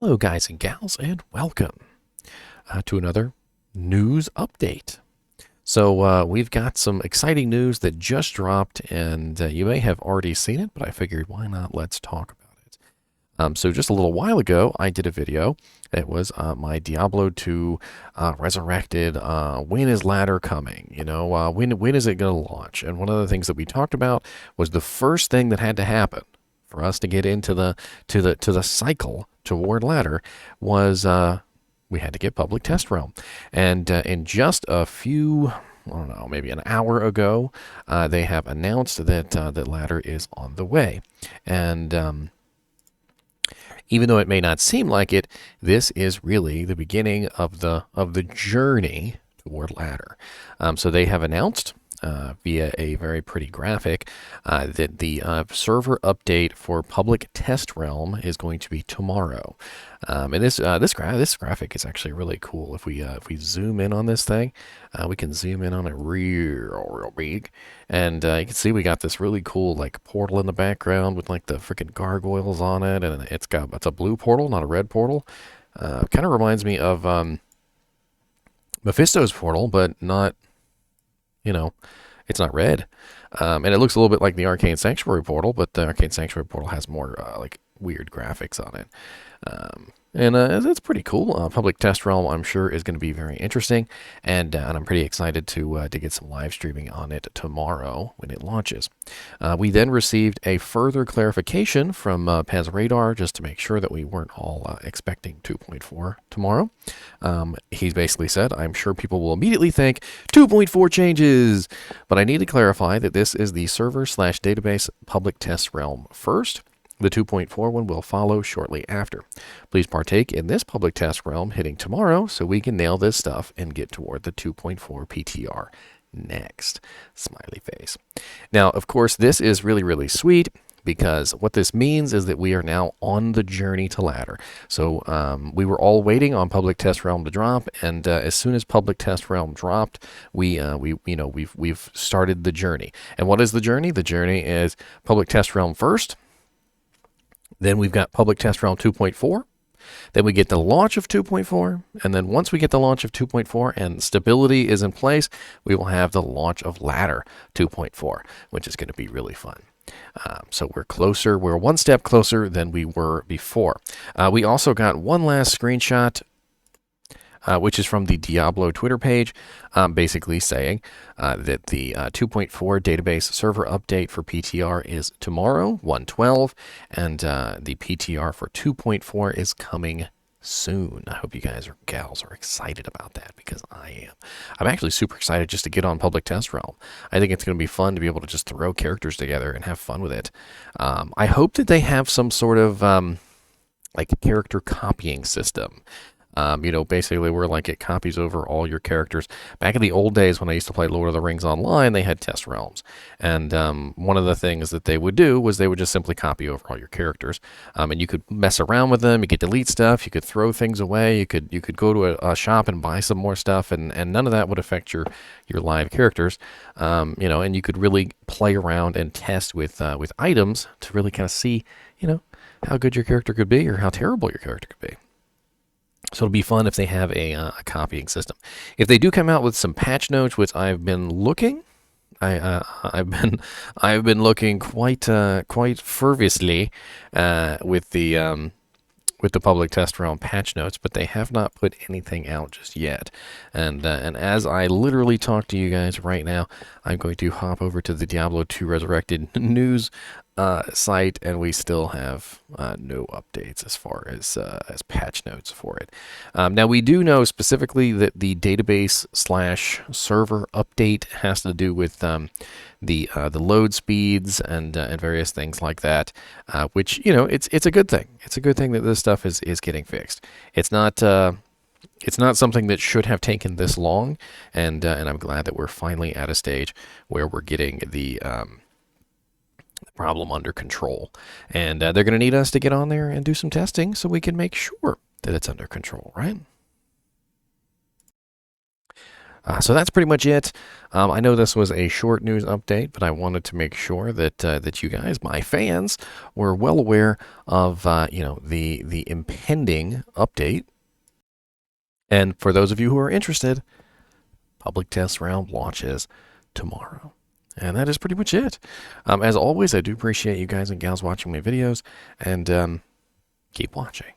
Hello, guys and gals, and welcome to another news update. So we've got some exciting news that just dropped, and you may have already seen it, but I figured why not? Let's talk about it. So just a little while ago, I did a video. It was my Diablo 2 Resurrected. When is ladder coming? When is it going to launch? And one of the things that we talked about was the first thing that had to happen for us to get into the cycle toward ladder was we had to get public test realm. And in just a few, I don't know, maybe an hour ago, they have announced that that ladder is on the way. And even though it may not seem like it, this is really the beginning of the journey toward ladder. So they have announced via a very pretty graphic that the server update for public test realm is going to be tomorrow. And this graphic is actually really cool. If we zoom in on this thing, we can zoom in on it real big, and you can see we got this really cool like portal in the background with like the freaking gargoyles on it, and it's a blue portal, not a red portal. Kind of reminds me of Mephisto's portal, but not, it's not red. And it looks a little bit like the Arcane Sanctuary portal, but the Arcane Sanctuary portal has more like weird graphics on it. And it's pretty cool. Public Test Realm, I'm sure, is going to be very interesting, and I'm pretty excited to get some live streaming on it tomorrow when it launches. We then received a further clarification from Paz Radar just to make sure that we weren't all expecting 2.4 tomorrow. He's basically said, I'm sure people will immediately think 2.4 changes, but I need to clarify that this is the server/database public test realm first. The 2.4 one will follow shortly after. Please partake in this public test realm hitting tomorrow so we can nail this stuff and get toward the 2.4 PTR next. Smiley face. Now, of course, this is really, really sweet, because what this means is that we are now on the journey to ladder. So we were all waiting on public test realm to drop, and as soon as public test realm dropped, we've started the journey. And what is the journey? The journey is public test realm first. Then we've got public test realm 2.4. Then we get the launch of 2.4. And then once we get the launch of 2.4 and stability is in place, we will have the launch of ladder 2.4, which is going to be really fun. So we're closer. We're one step closer than we were before. We also got one last screenshot, which is from the Diablo Twitter page, basically saying that the 2.4 database server update for PTR is tomorrow, 1/12, and the PTR for 2.4 is coming soon. I hope you guys or gals are excited about that, because I am. I'm actually super excited just to get on public test realm. I think it's going to be fun to be able to just throw characters together and have fun with it. I hope that they have some sort of like character copying system. Basically where like it copies over all your characters. Back in the old days when I used to play Lord of the Rings online, they had test realms. And one of the things that they would do was they would just simply copy over all your characters. And you could mess around with them. You could delete stuff. You could throw things away. You could go to a shop and buy some more stuff, and none of that would affect your live characters. And you could really play around and test with items to really kind of see, how good your character could be or how terrible your character could be. So it'll be fun if they have a copying system. If they do come out with some patch notes, which I've been looking, I've been looking quite fervently with the public test realm patch notes, but they have not put anything out just yet. And as I literally talk to you guys right now, I'm going to hop over to the Diablo 2 Resurrected news site, and we still have no updates as far as patch notes for it. Now we do know specifically that the database/server update has to do with the load speeds and various things like that, which it's a good thing. It's a good thing that this stuff is getting fixed. It's not something that should have taken this long, and I'm glad that we're finally at a stage where we're getting the problem under control. And they're going to need us to get on there and do some testing so we can make sure that it's under control, right? So that's pretty much it. I know this was a short news update, but I wanted to make sure that that you guys, my fans, were well aware of the impending update. And for those of you who are interested, public test round launches tomorrow. And that is pretty much it. As always, I do appreciate you guys and gals watching my videos, and keep watching.